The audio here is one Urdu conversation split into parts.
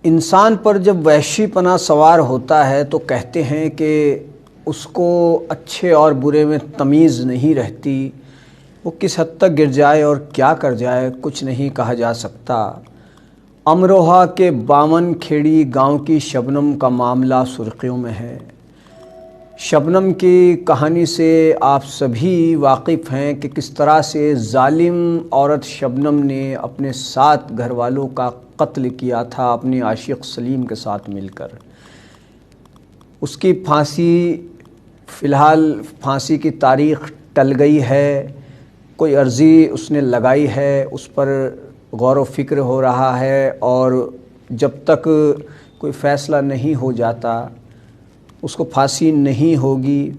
انسان پر جب وحشی پنا سوار ہوتا ہے تو کہتے ہیں کہ اس کو اچھے اور برے میں تمیز نہیں رہتی، وہ کس حد تک گر جائے اور کیا کر جائے کچھ نہیں کہا جا سکتا۔ امروہہ کے باون کھیڑی گاؤں کی شبنم کا معاملہ سرخیوں میں ہے۔ شبنم کی کہانی سے آپ سبھی واقف ہیں کہ کس طرح سے ظالم عورت شبنم نے اپنے 7 گھر والوں کا قتل کیا تھا اپنے عاشق سلیم کے ساتھ مل کر۔ اس کی پھانسی فی الحال پھانسی کی تاریخ ٹل گئی ہے، کوئی عرضی اس نے لگائی ہے، اس پر غور و فکر ہو رہا ہے، اور جب تک کوئی فیصلہ نہیں ہو جاتا اس کو پھانسی نہیں ہوگی۔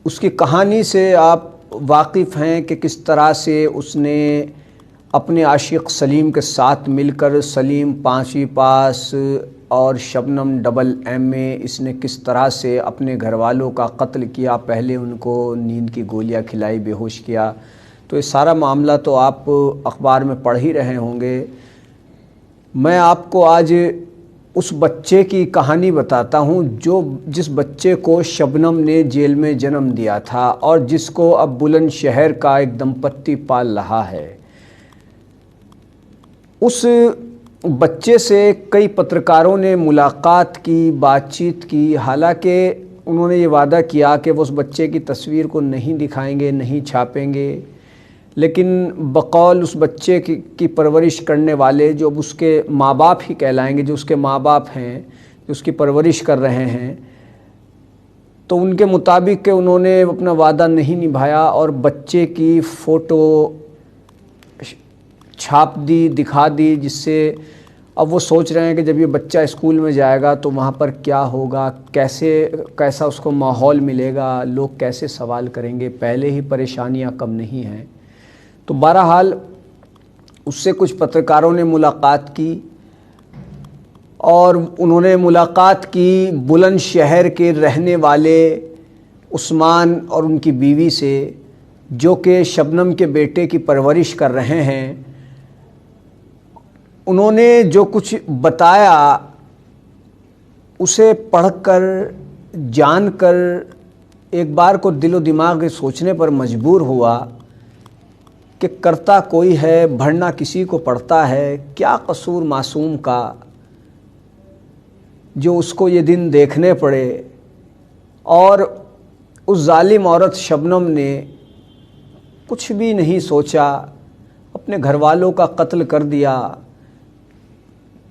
اس کی کہانی سے آپ واقف ہیں کہ کس طرح سے اس نے اپنے عاشق سلیم کے ساتھ مل کر، سلیم 5ویں پاس اور شبنم ڈبل ایم میں، اس نے کس طرح سے اپنے گھر والوں کا قتل کیا، پہلے ان کو نیند کی گولیاں کھلائی، بے ہوش کیا۔ تو یہ سارا معاملہ تو آپ اخبار میں پڑھ ہی رہے ہوں گے۔ میں آپ کو آج اس بچے کی کہانی بتاتا ہوں جس بچے کو شبنم نے جیل میں جنم دیا تھا اور جس کو اب بلند شہر کا ایک دمپتی پال رہا ہے۔ اس بچے سے کئی پترکاروں نے ملاقات کی، بات چیت کی، حالانکہ انہوں نے یہ وعدہ کیا کہ وہ اس بچے کی تصویر کو نہیں دکھائیں گے، نہیں چھاپیں گے، لیکن بقول اس بچے کی پرورش کرنے والے جو اب اس کے ماں باپ ہی کہلائیں گے، جو اس کے ماں باپ ہیں، جو اس کی پرورش کر رہے ہیں، تو ان کے مطابق کہ انہوں نے اپنا وعدہ نہیں نبھایا اور بچے کی فوٹو چھاپ دی، دکھا دی، جس سے اب وہ سوچ رہے ہیں کہ جب یہ بچہ اسکول میں جائے گا تو وہاں پر کیا ہوگا، کیسا اس کو ماحول ملے گا، لوگ کیسے سوال کریں گے، پہلے ہی پریشانیاں کم نہیں ہیں۔ تو بہرحال اس سے کچھ پترکاروں نے ملاقات کی اور انہوں نے ملاقات کی بلند شہر کے رہنے والے عثمان اور ان کی بیوی سے، جو کہ شبنم کے بیٹے کی پرورش کر رہے ہیں۔ انہوں نے جو کچھ بتایا اسے پڑھ کر، جان کر ایک بار کو دل و دماغ سوچنے پر مجبور ہوا کہ کرتا کوئی ہے، بھرنا کسی کو پڑتا ہے، کیا قصور معصوم کا جو اس کو یہ دن دیکھنے پڑے۔ اور اس ظالم عورت شبنم نے کچھ بھی نہیں سوچا، اپنے گھر والوں کا قتل کر دیا۔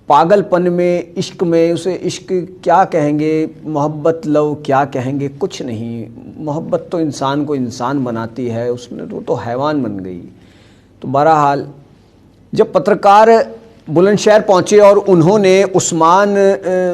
پاگل پن میں، عشق میں، اسے عشق کیا کہیں گے، محبت لو کیا کہیں گے، کچھ نہیں۔ محبت تو انسان کو انسان بناتی ہے، اس نے تو حیوان بن گئی۔ تو بہرحال جب پترکار بلند شہر پہنچے اور انہوں نے عثمان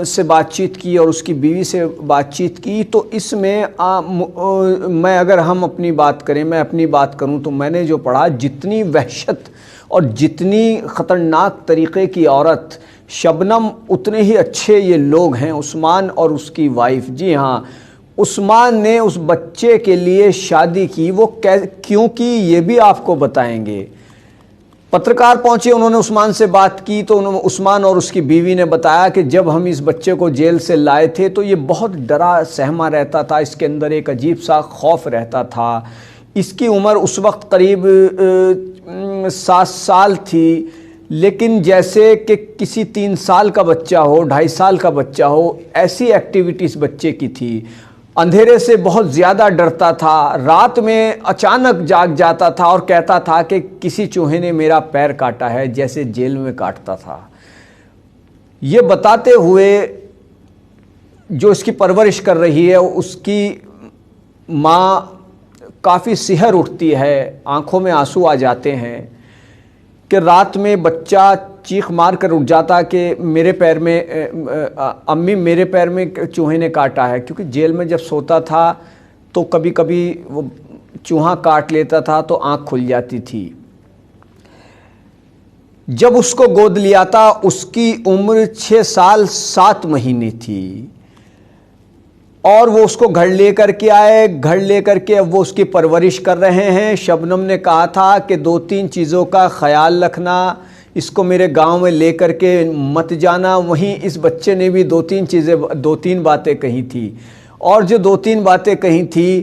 سے بات چیت کی اور اس کی بیوی سے بات چیت کی، تو اس میں اگر ہم اپنی بات کریں، میں اپنی بات کروں تو میں نے جو پڑھا، جتنی وحشت اور جتنی خطرناک طریقے کی عورت شبنم، اتنے ہی اچھے یہ لوگ ہیں، عثمان اور اس کی وائف۔ جی ہاں، عثمان نے اس بچے کے لیے شادی کی، وہ کیوں کی یہ بھی آپ کو بتائیں گے۔ پترکار پہنچے، انہوں نے عثمان سے بات کی تو عثمان اور اس کی بیوی نے بتایا کہ جب ہم اس بچے کو جیل سے لائے تھے تو یہ بہت ڈرا سہما رہتا تھا، اس کے اندر ایک عجیب سا خوف رہتا تھا۔ اس کی عمر اس وقت قریب 7 سال تھی، لیکن جیسے کہ کسی 3 سال کا بچہ ہو، 2.5 سال کا بچہ ہو، ایسی ایکٹیویٹیز بچے کی تھی۔ اندھیرے سے بہت زیادہ ڈرتا تھا، رات میں اچانک جاگ جاتا تھا اور کہتا تھا کہ کسی چوہے نے میرا پیر کاٹا ہے، جیسے جیل میں کاٹتا تھا۔ یہ بتاتے ہوئے جو اس کی پرورش کر رہی ہے، اس کی ماں کافی سحر اٹھتی ہے، آنکھوں میں آنسو آ جاتے ہیں کہ رات میں بچہ چیخ مار کر اٹھ جاتا کہ میرے پیر میں، امی میرے پیر میں چوہے نے کاٹا ہے، کیونکہ جیل میں جب سوتا تھا تو کبھی کبھی وہ چوہا کاٹ لیتا تھا تو آنکھ کھل جاتی تھی۔ جب اس کو گود لیا تھا اس کی عمر 6 سال 7 مہینے تھی، اور وہ اس کو گھر لے کر کے آئے، گھر لے کر کے اب وہ اس کی پرورش کر رہے ہیں۔ شبنم نے کہا تھا کہ 2-3 چیزوں کا خیال رکھنا، اس کو میرے گاؤں میں لے کر کے مت جانا۔ وہیں اس بچے نے بھی دو تین باتیں کہی تھی، اور جو 2-3 باتیں کہی تھی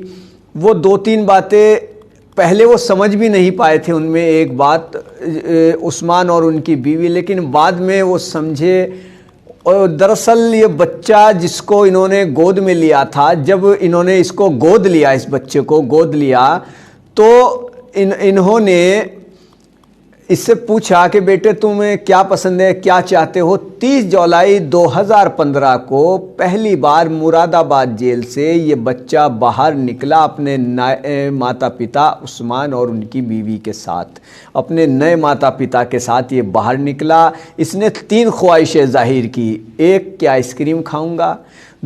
وہ 2-3 باتیں پہلے وہ سمجھ بھی نہیں پائے تھے۔ ان میں ایک بات عثمان اور ان کی بیوی، لیکن بعد میں وہ سمجھے۔ اور دراصل یہ بچہ جس کو انہوں نے گود میں لیا تھا، جب انہوں نے اس کو گود لیا، اس بچے کو گود لیا، تو انہوں نے اس سے پوچھا کہ بیٹے تمہیں کیا پسند ہے، کیا چاہتے ہو؟ 30 جولائی 2015 کو پہلی بار مراد آباد جیل سے یہ بچہ باہر نکلا اپنے ماتا پتا عثمان اور ان کی بیوی کے ساتھ، اپنے نئے ماتا پتا کے ساتھ یہ باہر نکلا۔ اس نے 3 خواہشیں ظاہر کی، ایک کہ آئس کریم کھاؤں گا،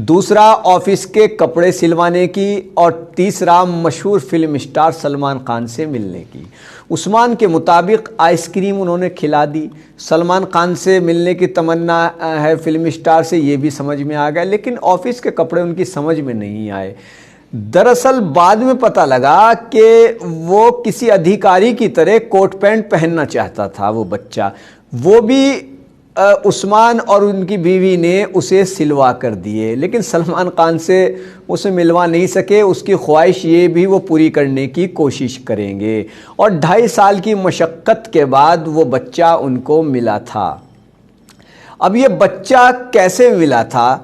دوسرا آفس کے کپڑے سلوانے کی، اور تیسرا مشہور فلم اسٹار سلمان خان سے ملنے کی۔ عثمان کے مطابق آئس کریم انہوں نے کھلا دی، سلمان خان سے ملنے کی تمنا ہے فلم اسٹار سے، یہ بھی سمجھ میں آ گیا، لیکن آفس کے کپڑے ان کی سمجھ میں نہیں آئے۔ دراصل بعد میں پتہ لگا کہ وہ کسی ادھیکاری کی طرح کوٹ پینٹ پہننا چاہتا تھا وہ بچہ، وہ بھی عثمان اور ان کی بیوی نے اسے سلوا کر دیے، لیکن سلمان خان سے اسے ملوا نہیں سکے۔ اس کی خواہش یہ بھی وہ پوری کرنے کی کوشش کریں گے، اور 2.5 سال کی مشقت کے بعد وہ بچہ ان کو ملا تھا۔ اب یہ بچہ کیسے ملا تھا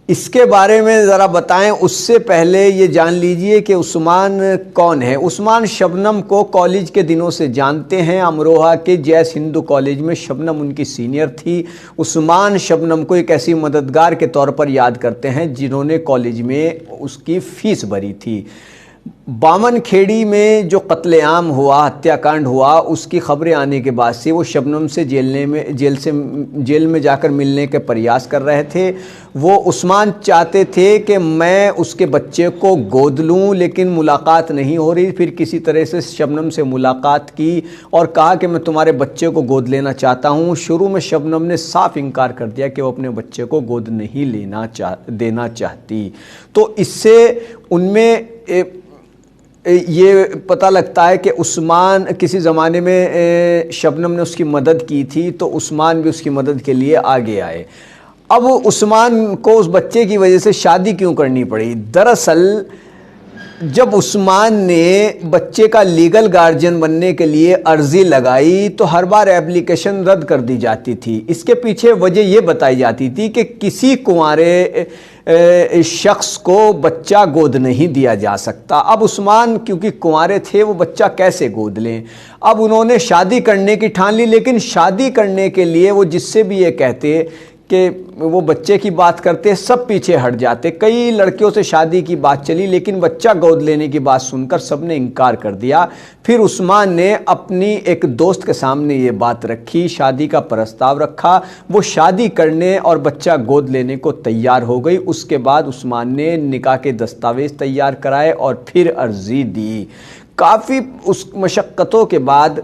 اس کے بارے میں ذرا بتائیں۔ اس سے پہلے یہ جان لیجئے کہ عثمان کون ہے۔ عثمان شبنم کو کالج کے دنوں سے جانتے ہیں، امروہہ کے جیس ہندو کالج میں شبنم ان کی سینئر تھی۔ عثمان شبنم کو ایک ایسی مددگار کے طور پر یاد کرتے ہیں جنہوں نے کالج میں اس کی فیس بھری تھی۔ بامن کھیڑی میں جو قتل عام ہوا، ہتیا کانڈ ہوا، اس کی خبریں آنے کے بعد سے وہ شبنم سے جیل میں جا کر ملنے کے پریاس کر رہے تھے۔ وہ عثمان چاہتے تھے کہ میں اس کے بچے کو گود لوں، لیکن ملاقات نہیں ہو رہی۔ پھر کسی طرح سے شبنم سے ملاقات کی اور کہا کہ میں تمہارے بچے کو گود لینا چاہتا ہوں۔ شروع میں شبنم نے صاف انکار کر دیا کہ وہ اپنے بچے کو گود نہیں دینا چاہتی۔ تو اس سے ان میں یہ پتہ لگتا ہے کہ عثمان کسی زمانے میں شبنم نے اس کی مدد کی تھی، تو عثمان بھی اس کی مدد کے لیے آگے آئے۔ اب عثمان کو اس بچے کی وجہ سے شادی کیوں کرنی پڑی؟ دراصل جب عثمان نے بچے کا لیگل گارجین بننے کے لیے عرضی لگائی تو ہر بار اپلیکیشن رد کر دی جاتی تھی۔ اس کے پیچھے وجہ یہ بتائی جاتی تھی کہ کسی کنوارے شخص کو بچہ گود نہیں دیا جا سکتا۔ اب عثمان کیونکہ کنوارے تھے، وہ بچہ کیسے گود لیں؟ اب انہوں نے شادی کرنے کی ٹھان لی، لیکن شادی کرنے کے لیے وہ جس سے بھی یہ کہتے کہ وہ بچے کی بات کرتے، سب پیچھے ہٹ جاتے۔ کئی لڑکیوں سے شادی کی بات چلی، لیکن بچہ گود لینے کی بات سن کر سب نے انکار کر دیا۔ پھر عثمان نے اپنی ایک دوست کے سامنے یہ بات رکھی، شادی کا پرستاو رکھا، وہ شادی کرنے اور بچہ گود لینے کو تیار ہو گئی۔ اس کے بعد عثمان نے نکاح کے دستاویز تیار کرائے اور پھر عرضی دی۔ کافی اس مشقتوں کے بعد،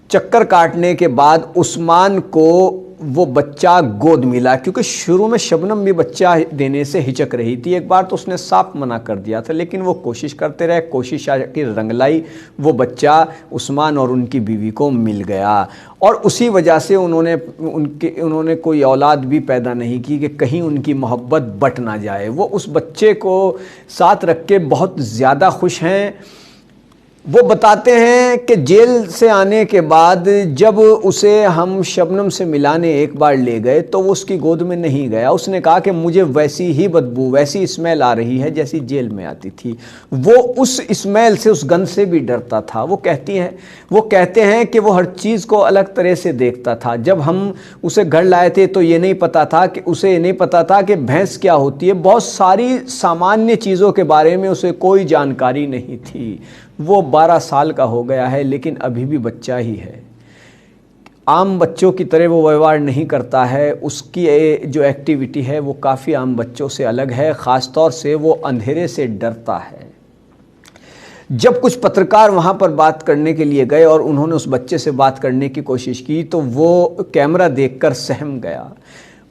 چکر کاٹنے کے بعد عثمان کو وہ بچہ گود ملا، کیونکہ شروع میں شبنم بھی بچہ دینے سے ہچک رہی تھی۔ ایک بار تو اس نے صاف منع کر دیا تھا، لیکن وہ کوشش کرتے رہے، کوشش کی رنگ لائی، وہ بچہ عثمان اور ان کی بیوی کو مل گیا، اور اسی وجہ سے انہوں نے کوئی اولاد بھی پیدا نہیں کی کہ کہیں ان کی محبت بٹ نہ جائے۔ وہ اس بچے کو ساتھ رکھ کے بہت زیادہ خوش ہیں۔ وہ بتاتے ہیں کہ جیل سے آنے کے بعد جب اسے ہم شبنم سے ملانے ایک بار لے گئے تو وہ اس کی گود میں نہیں گیا۔ اس نے کہا کہ مجھے ویسی ہی بدبو، ویسی اسمیل آ رہی ہے جیسی جیل میں آتی تھی۔ وہ اس اسمیل سے، اس گند سے بھی ڈرتا تھا۔ وہ کہتے ہیں کہ وہ ہر چیز کو الگ طرح سے دیکھتا تھا۔ جب ہم اسے گھر لائے تھے تو یہ نہیں پتا تھا کہ بھینس کیا ہوتی ہے۔ بہت ساری سامانیہ چیزوں کے بارے میں اسے کوئی جانکاری نہیں تھی۔ وہ 12 سال کا ہو گیا ہے، لیکن ابھی بھی بچہ ہی ہے۔ عام بچوں کی طرح وہ ویوہار نہیں کرتا ہے۔ اس کی جو ایکٹیویٹی ہے وہ کافی عام بچوں سے الگ ہے، خاص طور سے وہ اندھیرے سے ڈرتا ہے۔ جب کچھ پترکار وہاں پر بات کرنے کے لیے گئے اور انہوں نے اس بچے سے بات کرنے کی کوشش کی تو وہ کیمرہ دیکھ کر سہم گیا۔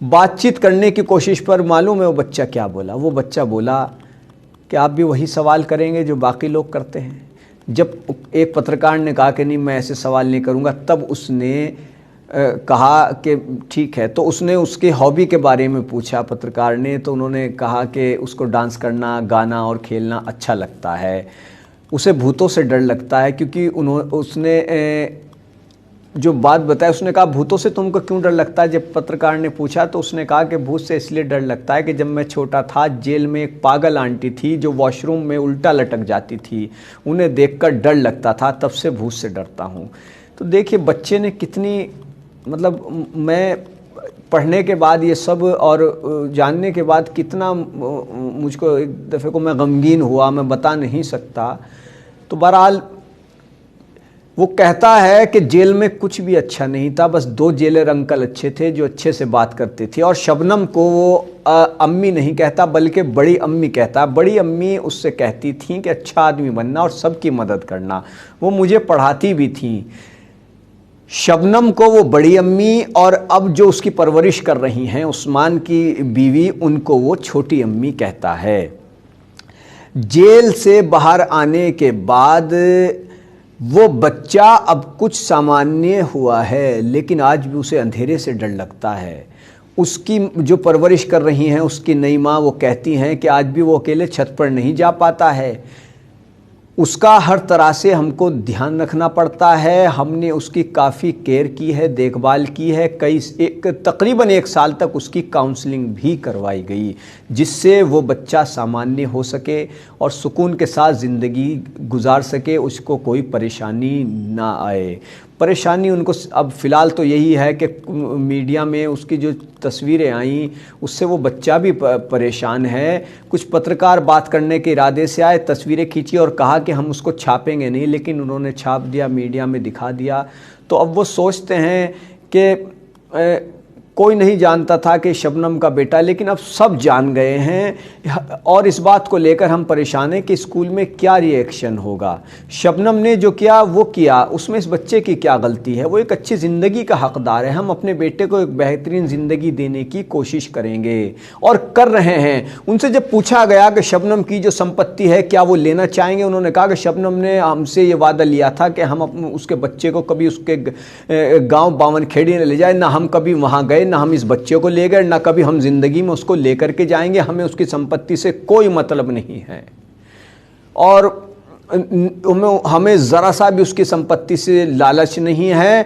بات چیت کرنے کی کوشش پر معلوم ہے وہ بچہ کیا بولا؟ وہ بچہ بولا کہ آپ بھی وہی سوال کریں گے جو باقی لوگ کرتے ہیں۔ جب ایک پترکار نے کہا کہ نہیں میں ایسے سوال نہیں کروں گا، تب اس نے کہا کہ ٹھیک ہے، تو اس نے اس کے ہابی کے بارے میں پوچھا پترکار نے، تو انہوں نے کہا کہ اس کو ڈانس کرنا، گانا اور کھیلنا اچھا لگتا ہے، اسے بھوتوں سے ڈر لگتا ہے، کیونکہ اس نے جو بات بتائی، اس نے کہا بھوتوں سے تم کو کیوں ڈر لگتا ہے؟ جب پترکار نے پوچھا تو اس نے کہا کہ بھوت سے اس لیے ڈر لگتا ہے کہ جب میں چھوٹا تھا جیل میں ایک پاگل آنٹی تھی جو واش روم میں الٹا لٹک جاتی تھی، انہیں دیکھ کر ڈر لگتا تھا، تب سے بھوت سے ڈرتا ہوں۔ تو دیکھیے بچے نے کتنی، مطلب میں پڑھنے کے بعد یہ سب اور جاننے کے بعد کتنا مجھ کو ایک دفعہ کو میں غمگین ہوا، میں بتا نہیں سکتا۔ تو بہرحال وہ کہتا ہے کہ جیل میں کچھ بھی اچھا نہیں تھا، بس 2 جیلر انکل اچھے تھے جو اچھے سے بات کرتے تھے، اور شبنم کو وہ امی نہیں کہتا بلکہ بڑی امی کہتا۔ بڑی امی اس سے کہتی تھیں کہ اچھا آدمی بننا اور سب کی مدد کرنا، وہ مجھے پڑھاتی بھی تھیں۔ شبنم کو وہ بڑی امی، اور اب جو اس کی پرورش کر رہی ہیں عثمان کی بیوی، ان کو وہ چھوٹی امی کہتا ہے۔ جیل سے باہر آنے کے بعد وہ بچہ اب کچھ سامانیہ ہوا ہے، لیکن آج بھی اسے اندھیرے سے ڈر لگتا ہے۔ اس کی جو پرورش کر رہی ہیں اس کی نئی ماں، وہ کہتی ہیں کہ آج بھی وہ اکیلے چھت پر نہیں جا پاتا ہے، اس کا ہر طرح سے ہم کو دھیان رکھنا پڑتا ہے۔ ہم نے اس کی کافی کیئر کی ہے، دیکھ بھال کی ہے، تقریباً 1 سال تک اس کی کاؤنسلنگ بھی کروائی گئی، جس سے وہ بچہ سامانیہ ہو سکے اور سکون کے ساتھ زندگی گزار سکے، اس کو کوئی پریشانی نہ آئے۔ پریشانی ان کو اب فی الحال تو یہی ہے کہ میڈیا میں اس کی جو تصویریں آئیں اس سے وہ بچہ بھی پریشان ہے۔ کچھ پترکار بات کرنے کے ارادے سے آئے، تصویریں کھینچی اور کہا کہ ہم اس کو چھاپیں گے نہیں، لیکن انہوں نے چھاپ دیا، میڈیا میں دکھا دیا۔ تو اب وہ سوچتے ہیں کہ کوئی نہیں جانتا تھا کہ شبنم کا بیٹا، لیکن اب سب جان گئے ہیں، اور اس بات کو لے کر ہم پریشان ہیں کہ اسکول میں کیا ری ایکشن ہوگا۔ شبنم نے جو کیا وہ کیا، اس میں اس بچے کی کیا غلطی ہے؟ وہ ایک اچھی زندگی کا حقدار ہے، ہم اپنے بیٹے کو ایک بہترین زندگی دینے کی کوشش کریں گے اور کر رہے ہیں۔ ان سے جب پوچھا گیا کہ شبنم کی جو سمپتی ہے کیا وہ لینا چاہیں گے، انہوں نے کہا کہ شبنم نے ہم سے یہ وعدہ لیا تھا کہ ہم اس کے بچے کو کبھی اس کے گاؤں باون کھیڑی نہ لے جائے، نہ ہم کبھی وہاں گئے، نہ ہم اس بچے کو لے گئے، نہ کبھی ہم زندگی میں اس کو لے کر کے جائیں گے، ہمیں اس کی سمپتی سے کوئی مطلب نہیں ہے، اور ہمیں ذرا سا بھی اس کی سمپتی سے لالچ نہیں ہے۔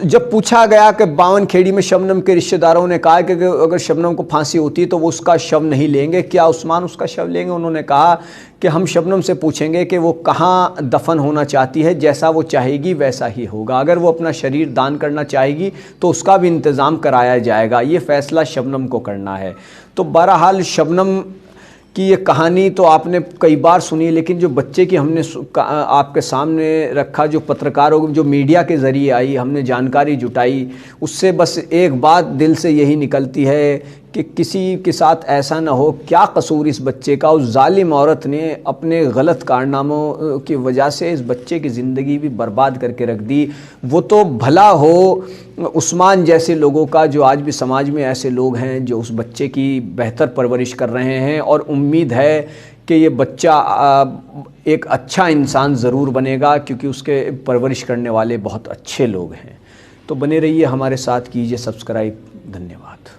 جب پوچھا گیا کہ باون کھیڑی میں شبنم کے رشتہ داروں نے کہا کہ اگر شبنم کو پھانسی ہوتی تو وہ اس کا شو نہیں لیں گے، کیا عثمان اس کا شو لیں گے؟ انہوں نے کہا کہ ہم شبنم سے پوچھیں گے کہ وہ کہاں دفن ہونا چاہتی ہے، جیسا وہ چاہے گی ویسا ہی ہوگا، اگر وہ اپنا شریر دان کرنا چاہے گی تو اس کا بھی انتظام کرایا جائے گا، یہ فیصلہ شبنم کو کرنا ہے۔ تو بہرحال شبنم کی یہ کہانی تو آپ نے کئی بار سنی، لیکن جو بچے کی ہم نے آپ کے سامنے رکھا، جو پترکاروں جو میڈیا کے ذریعے آئی، ہم نے جانکاری جٹائی، اس سے بس ایک بات دل سے یہی نکلتی ہے کہ کسی کے ساتھ ایسا نہ ہو۔ کیا قصور اس بچے کا؟ اس ظالم عورت نے اپنے غلط کارناموں کی وجہ سے اس بچے کی زندگی بھی برباد کر کے رکھ دی۔ وہ تو بھلا ہو عثمان جیسے لوگوں کا، جو آج بھی سماج میں ایسے لوگ ہیں جو اس بچے کی بہتر پرورش کر رہے ہیں، اور امید ہے کہ یہ بچہ ایک اچھا انسان ضرور بنے گا، کیونکہ اس کے پرورش کرنے والے بہت اچھے لوگ ہیں۔ تو بنے رہیے ہمارے ساتھ، کیجیے سبسکرائب۔ دھنیہ واد۔